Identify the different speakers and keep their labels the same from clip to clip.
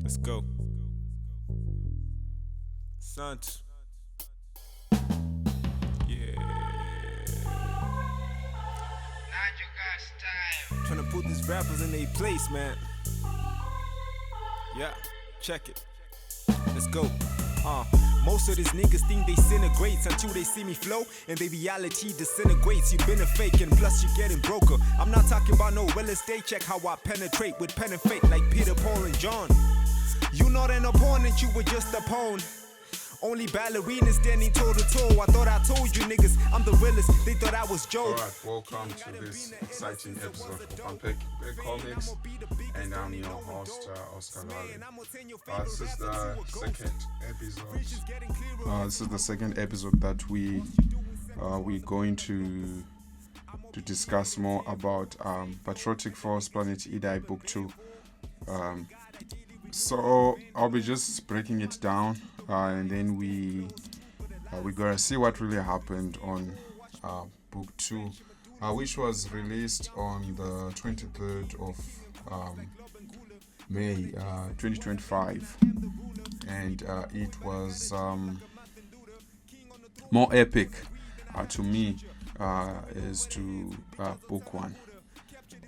Speaker 1: Let's go. Sant. Yeah. Trying to put these rappers in their place, man. Yeah, check it. Let's go. Most of these niggas think they disintegrates until they see me flow, and their reality disintegrates. You've been a fake, and plus you're getting broker. I'm not talking about no real estate. Check how I penetrate with pen and fate like Peter, Paul, and John. You not an opponent, you were just a pawn. Only ballerinas standing toe to toe. I thought I told you niggas I'm the realest. They thought I was Joe.
Speaker 2: Alright, welcome to this exciting episode of Unpacking Comics, and I'm your host, Oscar Lale. This is the second episode. This is the second episode that we're going to discuss more about Patriotic Force Planet Idai Book 2. So I'll be just breaking it down, and then we're gonna see what really happened on Book 2, which was released on the 23rd of May 2025, and it was more epic to me as to Book 1.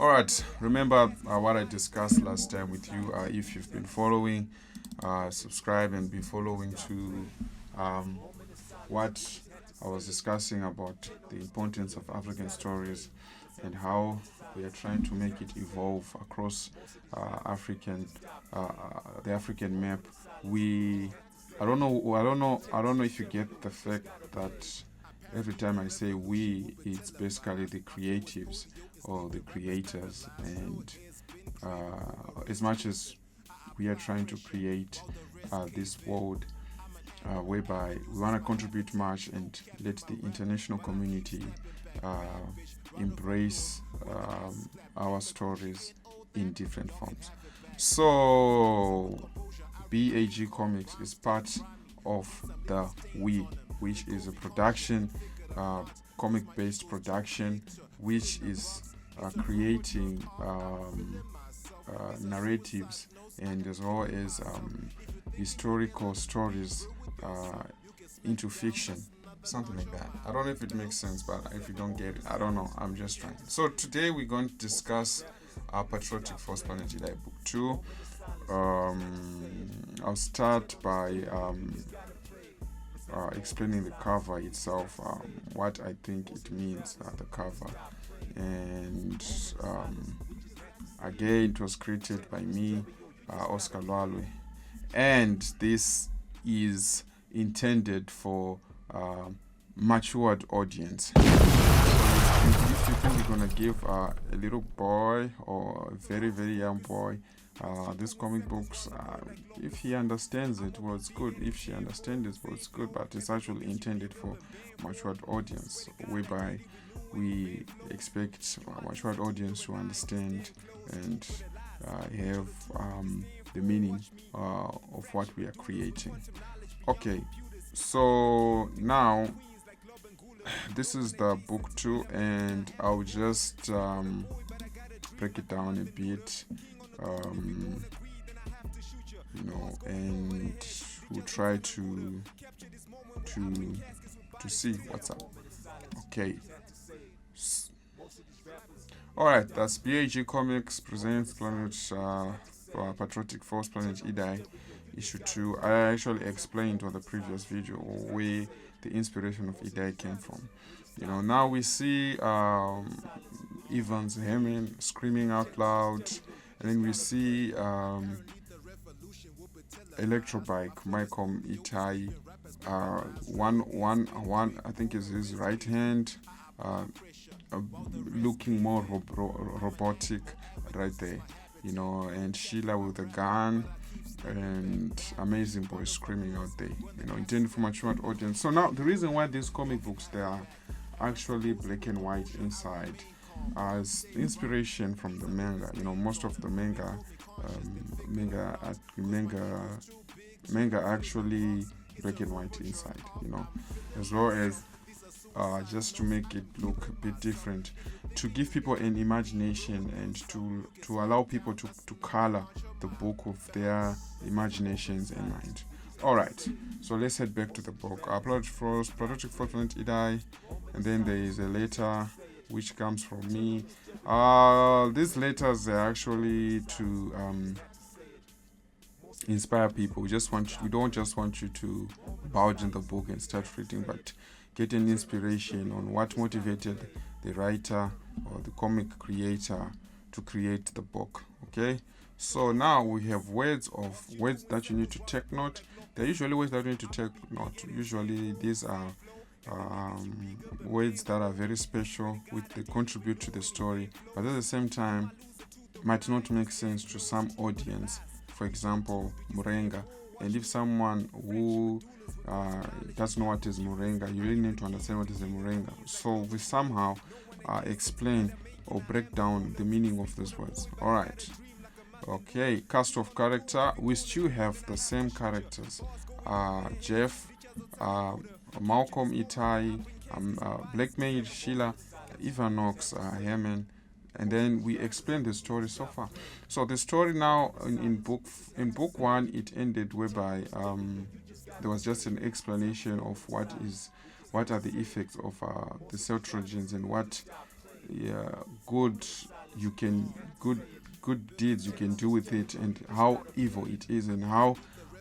Speaker 2: Alright, remember what I discussed last time with you. If you've been following, subscribe and be following to what I was discussing about the importance of African stories and how we are trying to make it evolve across the African map. I don't know if you get the fact that every time I say we, it's basically the creatives or the creators, and as much as we are trying to create this world whereby we want to contribute much and let the international community embrace our stories in different forms. So BAG Comics is part of the We, which is a production, comic-based production, which is creating narratives and as well as historical stories into fiction, something like that. I don't know if it makes sense, but if you don't get it, I don't know. I'm just trying. So today we're going to discuss Patriotic Force Planet Jedi Book 2. I'll start by explaining the cover itself, what I think it means, the cover. And again, it was created by me, Oscar Lale, and this is intended for matured audience. If you think you're gonna give a little boy or a very very young boy these comic books, if he understands it, well, it's good. If she understands it, well, it's good. But it's actually intended for matured audience, whereby we expect a matured audience to understand and have the meaning of what we are creating. Okay, so now this is the book 2, and I'll just break it down a bit, and we'll try to see what's up. Okay. Alright, that's BAG Comics presents Patriotic Force Planet Idai issue 2. I actually explained on the previous video where the inspiration of Idai came from. Now we see Evans Hammond screaming out loud, and then we see Electrobike Michael Itai, one I think is his right hand, looking more robotic right there, and Sheila with a gun, and Amazing Boy screaming out there, intended for mature audience. So now the reason why these comic books, they are actually black and white inside, as inspiration from the manga. Most of the manga actually black and white inside, as well as just to make it look a bit different, to give people an imagination and to allow people to color the book with their imaginations in mind. All right, so let's head back to the book. Project Frost Idai, and then there is a letter which comes from me. These letters are actually to inspire people. We don't just want you to bulge in the book and start reading, but get an inspiration on what motivated the writer or the comic creator to create the book. Okay, so now we have words that you need to take note. They're usually words that you need to take note. Usually these are words that are very special, which they contribute to the story, but at the same time might not make sense to some audience. For example, Murenga. And if someone who doesn't know what is Murenga, you really need to understand what is a Murenga. So we somehow explain or break down the meaning of these words. Alright. Okay, cast of character. We still have the same characters. Jeff, Malcolm, Itai, Blackmaid, Sheila, Ivanox, Herman, and then we explain the story so far. So the story now in book one, it ended whereby there was just an explanation of what are the effects of the cell trojans and what good deeds you can do with it, and how evil it is, and how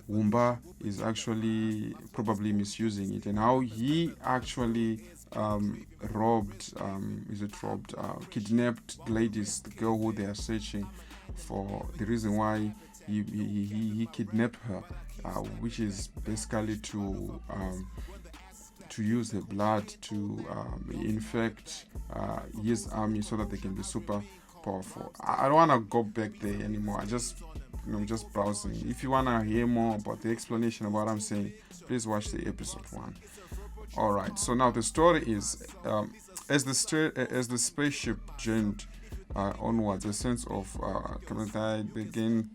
Speaker 2: Wumba is actually probably misusing it, and how he actually kidnapped Gladys, the girl who they are searching for. The reason why he kidnapped her, which is basically to use her blood to infect his army so that they can be super powerful. I don't want to go back there anymore. I just browsing. If you want to hear more about the explanation of what I'm saying, please watch the episode 1. Alright, so now the story is as the spaceship journeyed onwards, a sense of community began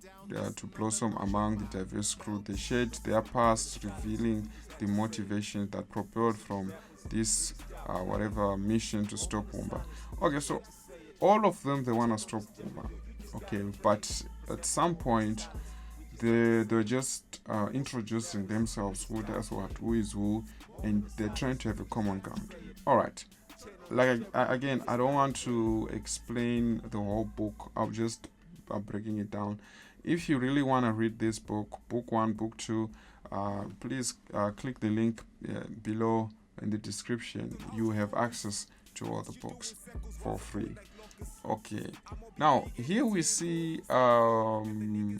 Speaker 2: to blossom among the diverse crew. They shared their past, revealing the motivation that propelled from this whatever mission to stop Wumba. Okay, so all of them, they want to stop Wumba. Okay, but at some point they're just introducing themselves, who does what, who is who, and they're trying to have a common ground. All right, like again, I don't want to explain the whole book. I'm just breaking it down. If you really want to read this book 1, book 2, please click the link below in the description. You have access to all the books for free. Okay, now here we see Herman,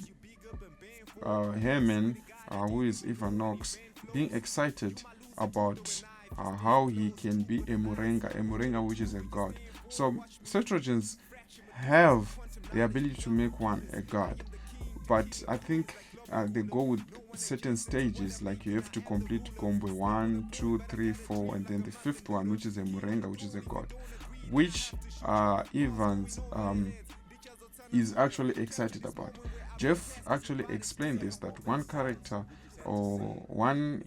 Speaker 2: who is Ivanox, being excited about how he can be a Murenga, which is a god. So Cetrogens have the ability to make one a god, but I think they go with certain stages, like you have to complete Gombe 1, 2, 3, 4, and then the 5th one, which is a Murenga, which is a god, which Evans is actually excited about. Jeff actually explained this, that one character or one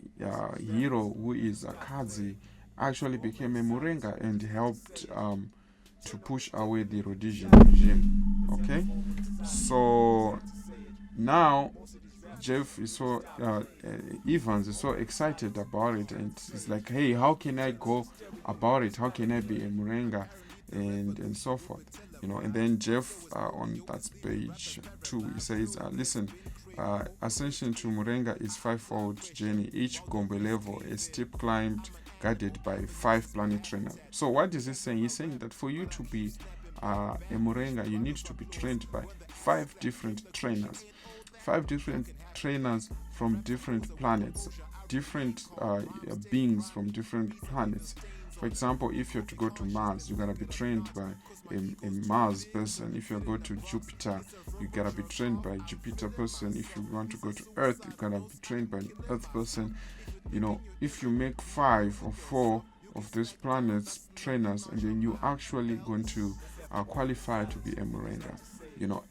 Speaker 2: hero who is a Kazi actually became a Murenga and helped to push away the Rhodesian regime. Okay, so now Jeff is so Evans is so excited about it, and it's like, hey, how can I go about it? How can I be a Murenga, and so forth, And then Jeff on that page 2, he says, listen, ascension to Murenga is 5-fold journey. Each Gombe level a steep climb guided by 5 planet trainers. So what is he saying? He's saying that for you to be a Murenga, you need to be trained by 5 different trainers. 5 different trainers from different planets, different beings from different planets. For example, if you're to go to Mars, you're gonna be trained by a Mars person. If you go to Jupiter, you gotta be trained by a Jupiter person. If you want to go to Earth, you're gonna be trained by an Earth person. If you make 5 or 4 of these planets trainers, and then you're actually going to qualify to be a Murenga.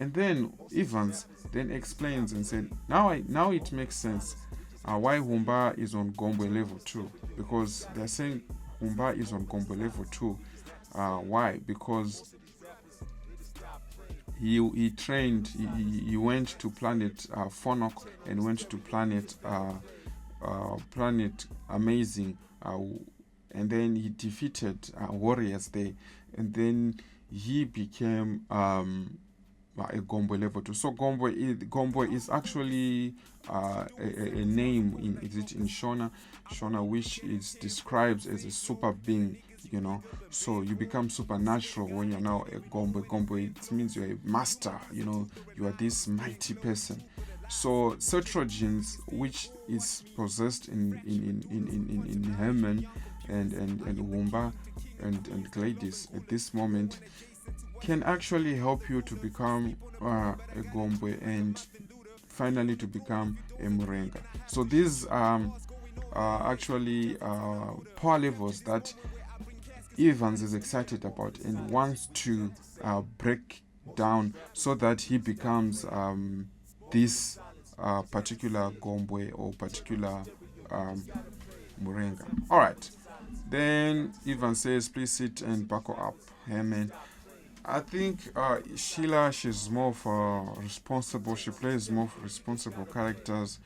Speaker 2: And then Evans then explains and said, now it makes sense why Wumba is on Gombe level 2, because they're saying Wumba is on Gombo level 2. Why? Because he trained, he went to planet Fonok and went to planet Amazing, and then he defeated warriors there, and then he became a Gombo level 2. So Gombo is actually a name in Shona, which is described as a super being, so you become supernatural when you're now a Gombo. It means you're a master, you are this mighty person. So Cetrogens, which is possessed in Herman and Wumba and Gladys at this moment, can actually help you to become a Gombo and finally to become a Murenga. So these are actually power levels that Evans is excited about and wants to break down so that he becomes this particular Gombo or particular Murenga. Alright. Then Evans says, please sit and buckle up. Hey man. I think Sheila, she's more of a responsible. She plays more responsible characters,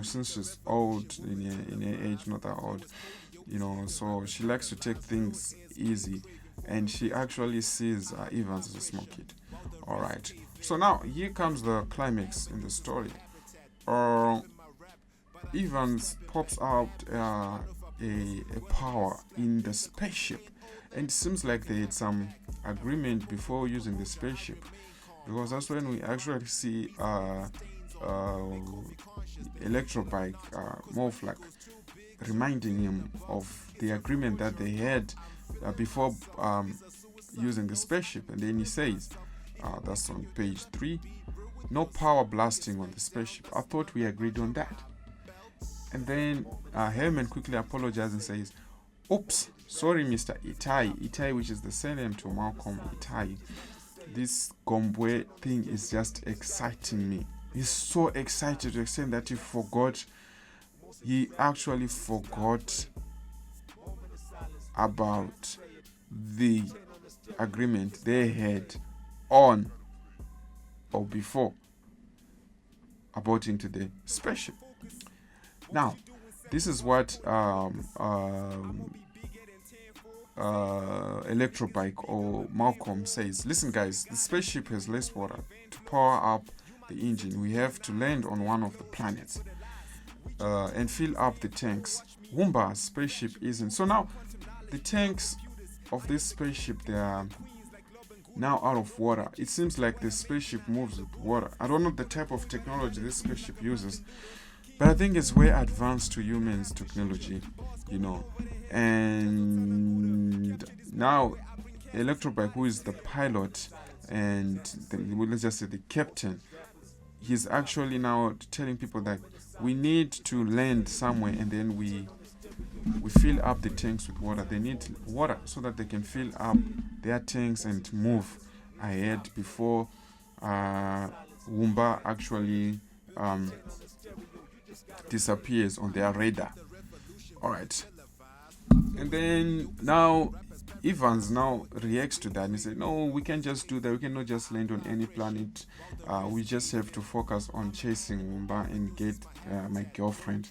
Speaker 2: since she's old in her age, not that old, So she likes to take things easy, and she actually sees Evans as a small kid. All right. So now here comes the climax in the story. Evans pops out a power in the spaceship, and it seems like they had some agreement before using the spaceship, because that's when we actually see Electrobike Morphlak reminding him of the agreement that they had before using the spaceship. And then he says, that's on page 3, no power blasting on the spaceship. I thought we agreed on that. And then Herman quickly apologizes and says, oops, sorry, Mr. Itai, which is the surname to Malcolm Itai. This Gombo thing is just exciting me. He's so excited to the extent that he actually forgot about the agreement they had on or before about into the spaceship. Now, this is what Electrobike or Malcolm says. Listen, guys, the spaceship has less water. To power up the engine, we have to land on one of the planets and fill up the tanks. Wumba's spaceship isn't. So now, the tanks of this spaceship, they are now out of water. It seems like the spaceship moves with water. I don't know the type of technology this spaceship uses, but I think it's way advanced to humans' technology, And now, Electrobike, who is the pilot and let's just say the captain, he's actually now telling people that we need to land somewhere, and then we fill up the tanks with water. They need water so that they can fill up their tanks and move ahead before Wumba actually disappears on their radar. Alright. And then now Evans now reacts to that and he said, no, we can't just do that. We cannot just land on any planet. We just have to focus on chasing Wumba and get my girlfriend.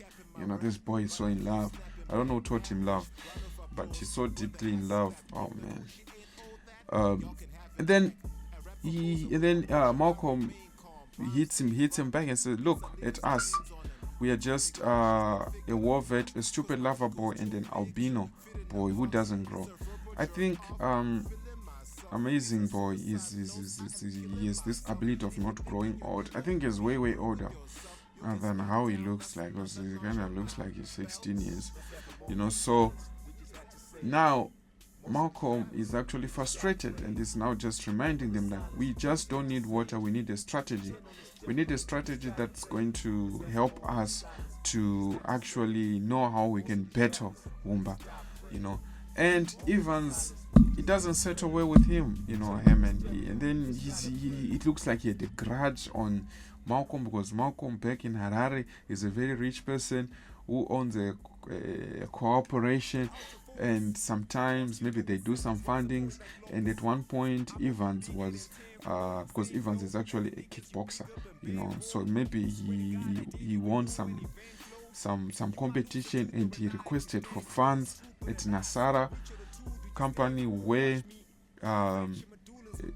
Speaker 2: This boy is so in love. I don't know who taught him love, but he's so deeply in love. Oh man. And then Malcolm hits him back and says, look at us. We are just a war vet, a stupid lover boy, and an albino boy who doesn't grow. I think Amazing Boy he has this ability of not growing old. I think he's way older than how he looks like, because he kind of looks like he's 16 years. So now Malcolm is actually frustrated and is now just reminding them that we just don't need water, we need a strategy. We need a strategy that's going to help us to actually know how we can battle Wumba, And Evans, it doesn't settle well with him, Herman. And then it looks like he had a grudge on Malcolm, because Malcolm back in Harare is a very rich person who owns a corporation, and sometimes maybe they do some fundings. And at one point, Evans was because Evans is actually a kickboxer, so maybe he won some competition, and he requested for funds at Nasara company where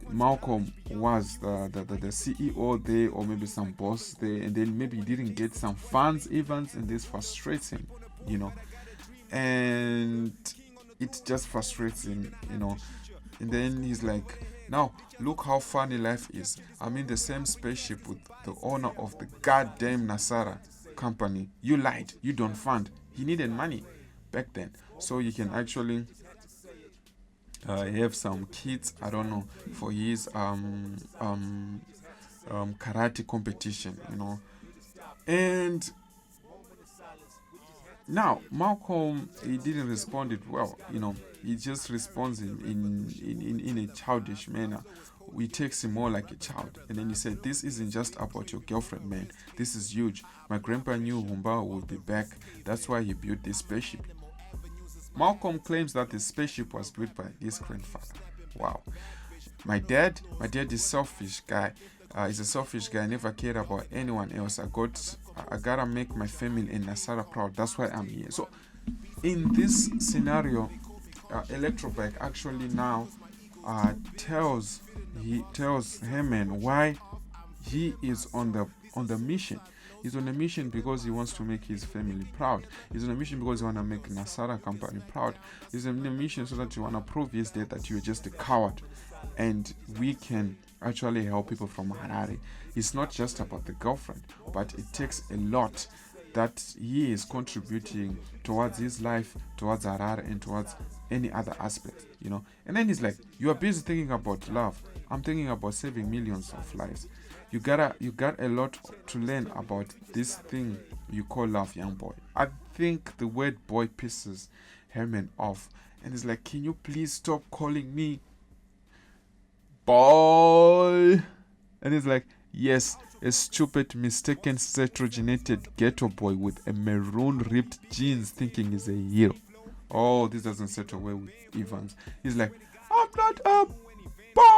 Speaker 2: Malcolm was the CEO there, or maybe some boss there, and then maybe he didn't get some funds, Evans, and this frustrates him, and it just frustrates him, and then he's like, now look how funny life is. I'm in the same spaceship with the owner of the goddamn Nasara company. You lied, you don't fund. He needed money back then, so you can actually have some kids, I don't know, for his karate competition, and now Malcolm, he didn't respond it well, he just responds in a childish manner. We takes him more like a child, and then he said, this isn't just about your girlfriend, man, this is huge. My grandpa knew Humba would be back, that's why he built this spaceship. Malcolm claims that the spaceship was built by his grandfather. Wow. My dad is selfish guy. He's a selfish guy. I never cared about anyone else. I gotta make my family and Nasara proud. That's why I'm here. So, in this scenario, Electrobike actually now tells Herman why he is on the mission. He's on a mission because he wants to make his family proud. He's on a mission because he wants to make Nasara company proud. He's on a mission so that you want to prove his dad that you're just a coward, and we can actually help people from Harare. It's not just about the girlfriend, but it takes a lot that he is contributing towards his life, towards Harare, and towards any other aspect, And then he's like, you are busy thinking about love. I'm thinking about saving millions of lives. You got a lot to learn about this thing you call love, young boy. I think the word boy pisses Herman off, and he's like, can you please stop calling me boy? And he's like, yes, a stupid, mistaken, cetrogenated ghetto boy with a maroon ripped jeans thinking he's a hero. Oh, this doesn't settle well with Evans. He's like, I'm not a boy.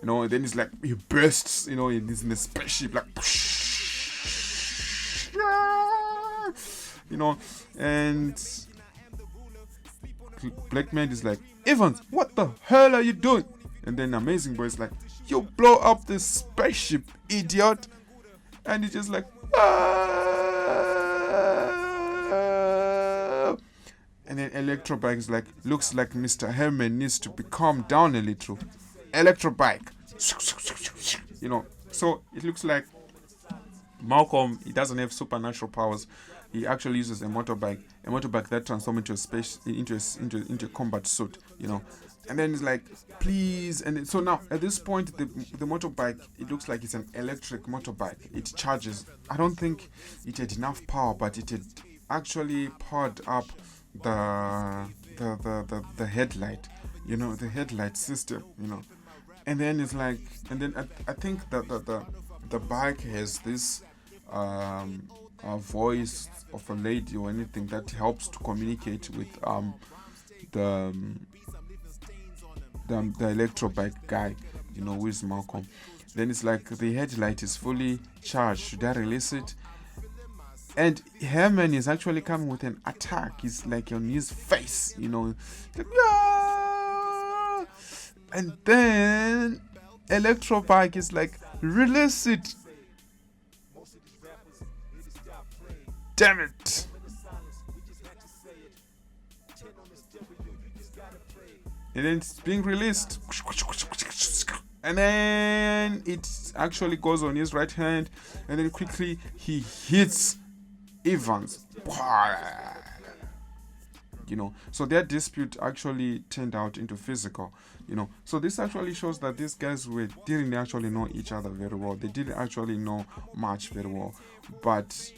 Speaker 2: And then he's like, he bursts, he's in the spaceship, like, and Black Man is like, Evans, what the hell are you doing? And then Amazing Boy is like, you blow up this spaceship, idiot. And he's just like, and then Electrobike is like, looks like Mr. Herman needs to be calmed down a little. Electrobike. So it looks like Malcolm, he doesn't have supernatural powers. He actually uses a motorbike that transforms into a combat suit, And then it's like, please. And so now at this point, the motorbike, it looks like it's an electric motorbike. It charges. I don't think it had enough power, but it had actually powered up the headlight, the headlight system, And then it's like, and then I think that the bike has this a voice of a lady or anything that helps to communicate with the electrobike guy, who is Malcolm. Then it's like the headlight is fully charged. Should I release it? And Herman is actually coming with an attack. He's like on his face, like, yeah! And then Electrobike is like, release it. Damn it. And then it's being released. And then it actually goes on his right hand. And then quickly he hits Evans. So their dispute actually turned out into physical. So this actually shows that these guys didn't actually know each other very well. They didn't actually know much very well. But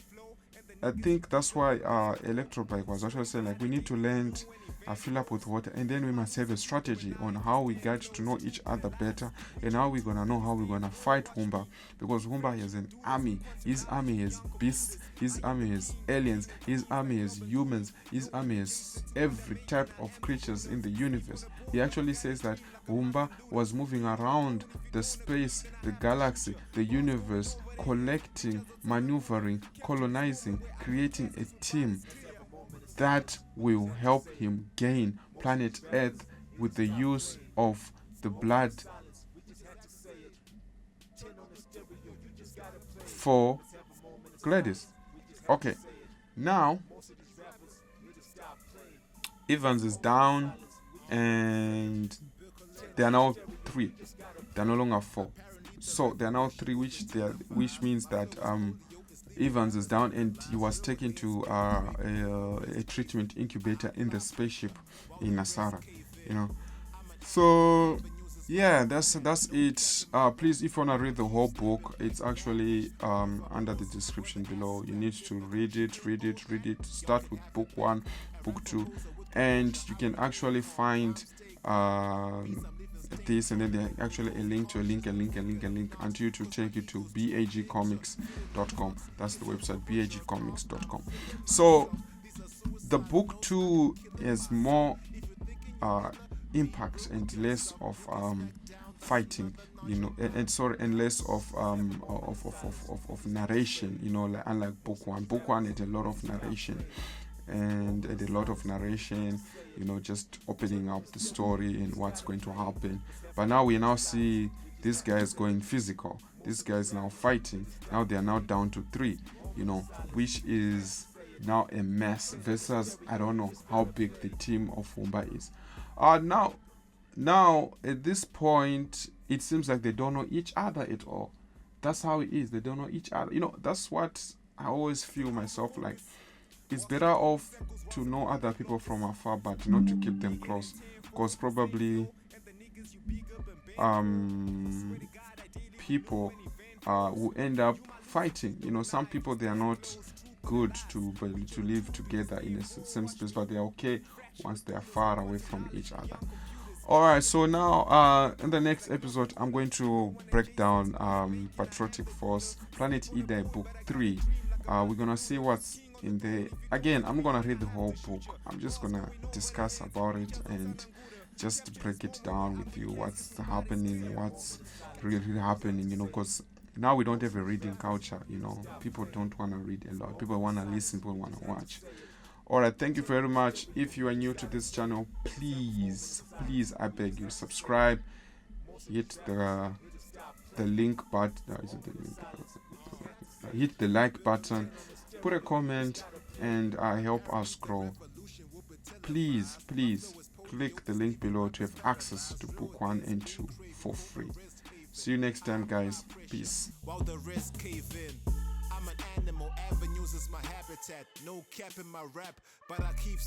Speaker 2: I think that's why Electrobike was actually saying, like, we need to land fill up with water, and then we must have a strategy on how we get to know each other better, and how we're gonna know how we're gonna fight Humba, because Humba has an army. His army has beasts, his army has aliens, his army has humans, his army has every type of creatures in the universe. He actually says that Humba was moving around the space, the galaxy, the universe, collecting, maneuvering, colonizing, creating a team that will help him gain planet Earth with the use of the blood for Gladys. Okay, now Evans is down, and they are now 3. They are no longer 4. So they are now 3, which means that Evans is down, and he was taken to a treatment incubator in the spaceship in Nasara. So yeah, that's it. Please, if you wanna read the whole book, it's actually under the description below. You need to read it. Start with book 1, book 2, and you can actually find this, and then there's actually a link to a link until you to take you to bagcomics.com. That's the website, bagcomics.com. So the book 2 is more impact and less of fighting, and less of narration, like, unlike book 1. Book 1 had a lot of narration, just opening up the story and what's going to happen. But now we now see these guys going physical. These guys now fighting. Now they are now down to 3, which is now a mess versus, I don't know how big the team of Humba is. Now at this point, it seems like they don't know each other at all. That's how it is. They don't know each other. That's what I always feel myself like. It's better off to know other people from afar, but not to keep them close, because probably people will end up fighting. Some people, they are not good to live together in the same space, but they are okay once they are far away from each other. Alright, so now in the next episode, I'm going to break down Patriotic Force Planet Ida book 3. We're gonna see what's in there. Again, I'm gonna read the whole book. I'm just gonna discuss about it and just break it down with you, what's happening, what's really happening, because now we don't have a reading culture. People don't want to read a lot. People want to listen, people want to watch. Alright, thank you very much. If you are new to this channel, please, I beg you, subscribe, hit the link button, hit the like button, put a comment, and help us grow. Please click the link below to have access to book 1 and 2 for free. See you next time, guys. Peace.
Speaker 1: While the rest cave in, I'm an animal, avenues is my habitat. No cap in my rap, but I keep